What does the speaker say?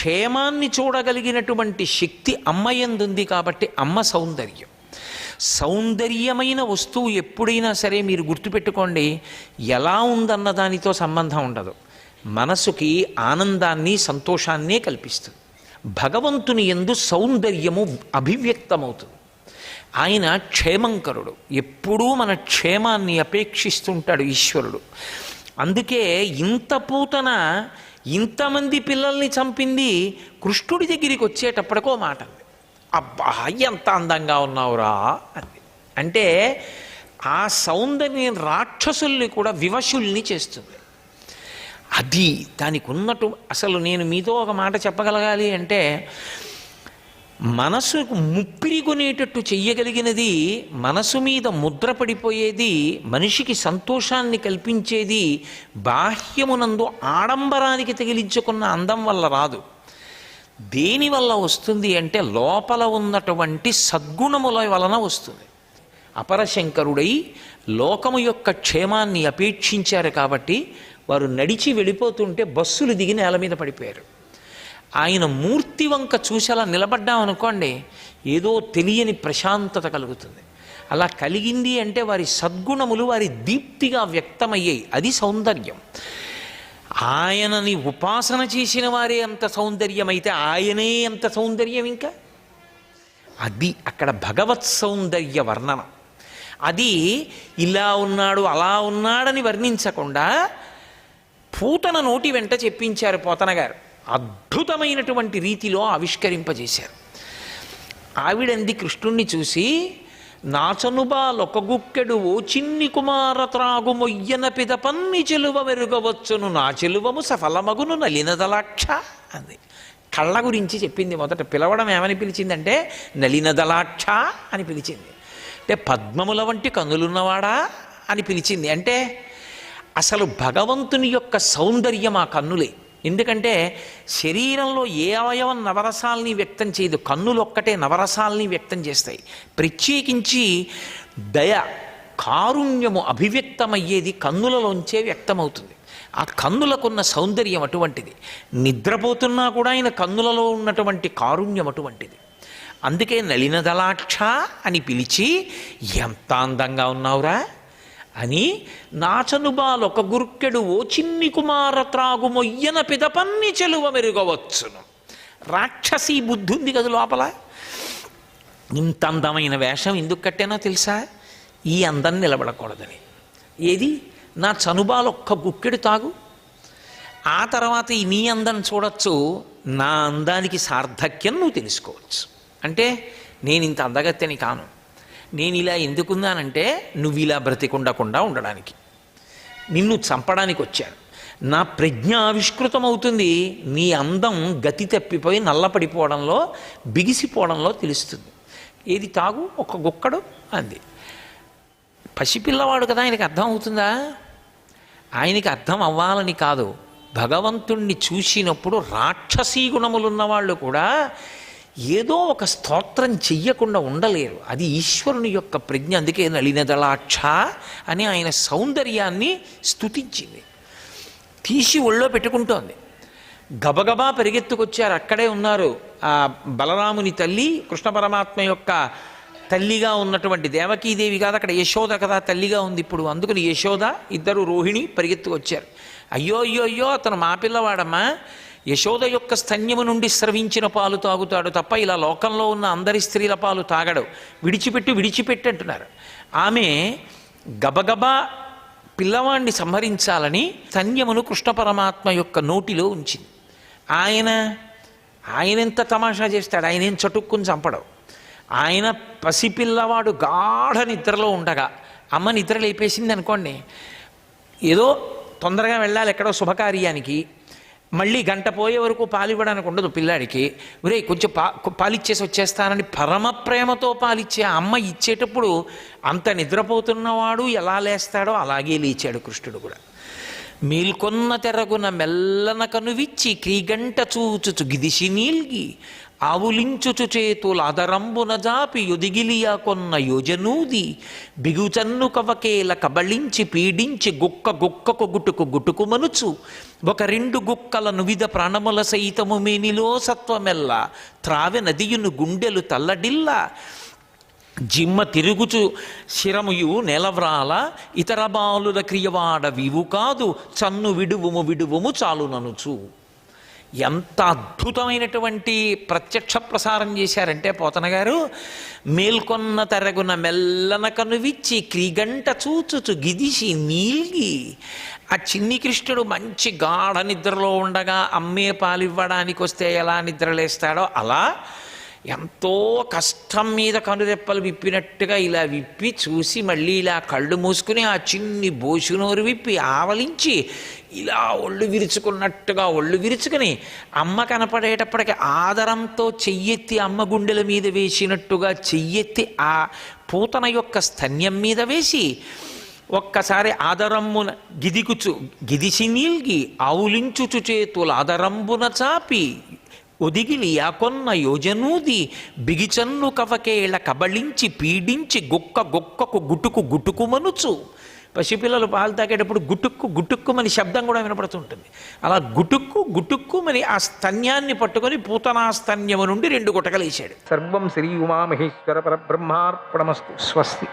క్షేమాన్ని చూడగలిగినటువంటి శక్తి అమ్మ యందుంది కాబట్టి అమ్మ సౌందర్యం. సౌందర్యమైన వస్తువు ఎప్పుడైనా సరే మీరు గుర్తుపెట్టుకోండి, ఎలా ఉందన్న దానితో సంబంధం ఉండదు, మనసుకి ఆనందాన్ని సంతోషాన్నే కల్పిస్తుంది. భగవంతుని యందు సౌందర్యము అభివ్యక్తమవుతుంది. ఆయన క్షేమంకరుడు, ఎప్పుడూ మన క్షేమాన్ని అపేక్షిస్తుంటాడు ఈశ్వరుడు. అందుకే ఇంత పూతన ఇంతమంది పిల్లల్ని చంపింది కృష్ణుడి దగ్గరికి వచ్చేటప్పటికో మాట అంది, అబ్బా ఎంత అందంగా ఉన్నావురా అంది. అంటే ఆ సౌందర్యం రాక్షసుల్ని కూడా వివశుల్ని చేస్తుంది. అది దానికి ఉన్నట్టు. అసలు నేను మీతో ఒక మాట చెప్పగలగాలి అంటే, మనసుకు ముప్పిరి కొనేటట్టు చెయ్యగలిగినది, మనసు మీద ముద్ర పడిపోయేది, మనిషికి సంతోషాన్ని కల్పించేది బాహ్యమునందు ఆడంబరానికి తగిలించుకున్న అందం వల్ల రాదు. దేనివల్ల వస్తుంది అంటే లోపల ఉన్నటువంటి సద్గుణముల వలన వస్తుంది. అపరశంకరుడై లోకము యొక్క క్షేమాన్ని అపేక్షించారు కాబట్టి వారు నడిచి వెళ్ళిపోతుంటే బస్సులు దిగి నేల మీద పడిపోయారు. ఆయన మూర్తి వంక చూసి అలా నిలబడ్డామనుకోండి, ఏదో తెలియని ప్రశాంతత కలుగుతుంది. అలా కలిగింది అంటే వారి సద్గుణములు వారి దీప్తిగా వ్యక్తమయ్యాయి. అది సౌందర్యం. ఆయనని ఉపాసన చేసిన వారే అంత సౌందర్యమైతే ఆయనే అంత సౌందర్యం. ఇంకా అది అక్కడ భగవత్ సౌందర్య వర్ణన. అది ఇలా ఉన్నాడు అలా ఉన్నాడని వర్ణించకుండా పూతన నోటి వెంట చెప్పించారు పోతన గారు. అద్భుతమైనటువంటి రీతిలో ఆవిష్కరింపజేశారు. ఆవిడంది కృష్ణుణ్ణి చూసి, నాచనుబాలొకగుక్కెడు ఓ చిన్ని కుమార త్రాగు మొయ్యన పిదపన్ని చెలువ మెరుగవచ్చును నా చెలువము సఫలమగును నలినదలాక్ష అంది. కళ్ళ గురించి చెప్పింది. మొదట పిలవడం ఏమని పిలిచిందంటే నలినదలాక్ష అని పిలిచింది. అంటే పద్మముల వంటి కన్నులున్నవాడా అని పిలిచింది. అంటే అసలు భగవంతుని యొక్క సౌందర్యం ఆ కన్నులే. ఎందుకంటే శరీరంలో ఏ అవయవం నవరసాలని వ్యక్తం చేయదు, కన్నులు ఒక్కటే నవరసాలని వ్యక్తం చేస్తాయి. ప్రత్యేకించి దయ, కారుణ్యము అభివ్యక్తమయ్యేది కన్నులలోంచే వ్యక్తమవుతుంది. ఆ కన్నులకున్న సౌందర్యం అటువంటిది. నిద్రపోతున్నా కూడా ఆయన కన్నులలో ఉన్నటువంటి కారుణ్యం అటువంటిది. అందుకే నళినదలాక్ష అని పిలిచి, ఎంత అందంగా ఉన్నావురా అని, నాచనుబాలొక గుర్కెడు ఓ చిన్ని కుమార త్రాగు మొయ్యన పిదపన్ని చెలువ మెరుగవచ్చును. రాక్షసీ బుద్ధి ఉంది కదా లోపల. ఇంత అందమైన వేషం ఎందుకు కట్టానో తెలుసా? ఈ అందం నిలబడకూడదని. ఏది? నా చనుబాలొక్క గుక్కెడు తాగు, ఆ తర్వాత ఈ నీ అందం చూడొచ్చు, నా అందానికి సార్థక్యం నువ్వు తెలుసుకోవచ్చు. అంటే నేను ఇంత అందగత్తెని కాను, నేను ఇలా ఎందుకున్నానంటే నువ్వు ఇలా బ్రతికుండకుండా ఉండడానికి, నిన్ను చంపడానికి వచ్చాను. నా ప్రజ్ఞ ఆవిష్కృతమవుతుంది, నీ అందం గతి తప్పిపోయి నల్లపడిపోవడంలో బిగిసిపోవడంలో తెలుస్తుంది. ఏది తాగు ఒక గుక్కడు అంది. పసిపిల్లవాడు కదా, ఆయనకి అర్థం అవుతుందా? ఆయనకి అర్థం అవ్వాలని కాదు, భగవంతుణ్ణి చూసినప్పుడు రాక్షసీ గుణములున్నవాళ్ళు కూడా ఏదో ఒక స్తోత్రం చెయ్యకుండా ఉండలేరు. అది ఈశ్వరుని యొక్క ప్రజ్ఞ. అందుకే నళినదలాక్ష అని ఆయన సౌందర్యాన్ని స్తుతించింది. తీసి ఒళ్ళో పెట్టుకుంటోంది. గబగబా పరిగెత్తుకొచ్చారు. అక్కడే ఉన్నారు ఆ బలరాముని తల్లి, కృష్ణ పరమాత్మ యొక్క తల్లిగా ఉన్నటువంటి దేవకీదేవి కాదు, అక్కడ యశోద కదా తల్లిగా ఉంది ఇప్పుడు. అందుకని యశోద, ఇద్దరు రోహిణి పరిగెత్తుకొచ్చారు. అయ్యో అయ్యో అయ్యో, అతను మా పిల్లవాడమ్మా, యశోద యొక్క స్తన్యము నుండి స్రవించిన పాలు తాగుతాడు తప్ప ఇలా లోకంలో ఉన్న అందరి స్త్రీల పాలు తాగడు, విడిచిపెట్టు విడిచిపెట్టు అంటున్నారు. ఆమె గబగబా పిల్లవాడిని సంహరించాలని స్తన్యమును కృష్ణ పరమాత్మ యొక్క నోటిలో ఉంచింది. ఆయన ఎంత తమాషా చేస్తాడు, ఆయన ఏం చటుక్కుని చంపడం. ఆయన పసిపిల్లవాడు గాఢ నిద్రలో ఉండగా అమ్మ నిద్ర లేపేసింది అనుకోండి, ఏదో తొందరగా వెళ్ళాలి ఎక్కడో శుభకార్యానికి, మళ్ళీ గంట పోయే వరకు పాలివ్వడానికి ఉండదు పిల్లాడికి. ఒరే కొంచెం పాలిచ్చేసి వచ్చేస్తానని పరమ ప్రేమతో పాలిచ్చే అమ్మ ఇచ్చేటప్పుడు అంత నిద్రపోతున్నవాడు ఎలా లేస్తాడో అలాగే లేచాడు కృష్ణుడు కూడా. మేల్కొన్న తెరగున మెల్లన కనువిచ్చి క్రీగంట చూచుచు గిదిసి నీల్గి ఆవులించుచు చేతుల అదరంబున జాపి యొదిగిలియా కొన్న యోజనూది బిగుచన్ను కవకేల కబళించి పీడించి గుక్క గుక్కకు గుటుకు గుటుకు మనుచు ఒక రెండు గుక్కల నువిధ ప్రాణముల సైతము మేనిలో సత్వమెల్ల త్రావె నదియును గుండెలు తల్లడిల్ల జిమ్మ తిరుగుచు శిరముయు నెలవ్రాల ఇతర బాలుల క్రియవాడ వివు కాదు చన్ను విడువుము విడువుము చాలుననుచు. ఎంత అద్భుతమైనటువంటి ప్రత్యక్ష ప్రసారం చేశారంటే పోతన గారు, మేల్కొన్న తరగున మెల్లన కనువిచ్చి క్రీగంట చూచుచు గిదిసి నీల్గి ఆ చిన్ని కృష్ణుడు మంచి గాఢ నిద్రలో ఉండగా అమ్మే పాలివ్వడానికి వస్తే ఎలా నిద్రలేస్తాడో అలా ఎంతో కష్టం మీద కనురెప్పలు విప్పినట్టుగా ఇలా విప్పి చూసి మళ్ళీ ఇలా కళ్ళు మూసుకుని ఆ చిన్ని బోషునోరు విప్పి ఆవలించి ఇలా ఒళ్ళు విరుచుకున్నట్టుగా ఒళ్ళు విరుచుకుని అమ్మ కనపడేటప్పటికి ఆదరంతో చెయ్యెత్తి అమ్మ గుండెల మీద వేసినట్టుగా చెయ్యెత్తి ఆ పూతన యొక్క స్తన్యం మీద వేసి ఒక్కసారి ఆదరమ్మున గిదిసి నీల్గి ఆవులించుచు చేతుల ఆదరంబున చాపి ఒదిగిలి యాకొన్న యోజనూది బిగిచన్ను కవకేళ కబళించి పీడించి గుక్క గుక్కకు గుటుకు గుటుకు మనుచు. పసిపిల్లలు పాలు తాగేటప్పుడు గుటుక్కు గుటుక్కుమని శబ్దం కూడా వినపడుతుంటుంది. అలా గుటుక్కు గుటుక్కుమని ఆ స్తన్యాన్ని పట్టుకొని పూతనా స్తన్యము నుండి 2 గుటకలేశాడు. సర్వం శ్రీ ఉమామహేశ్వర పరబ్రహ్మార్పణమస్తు. స్వస్తి.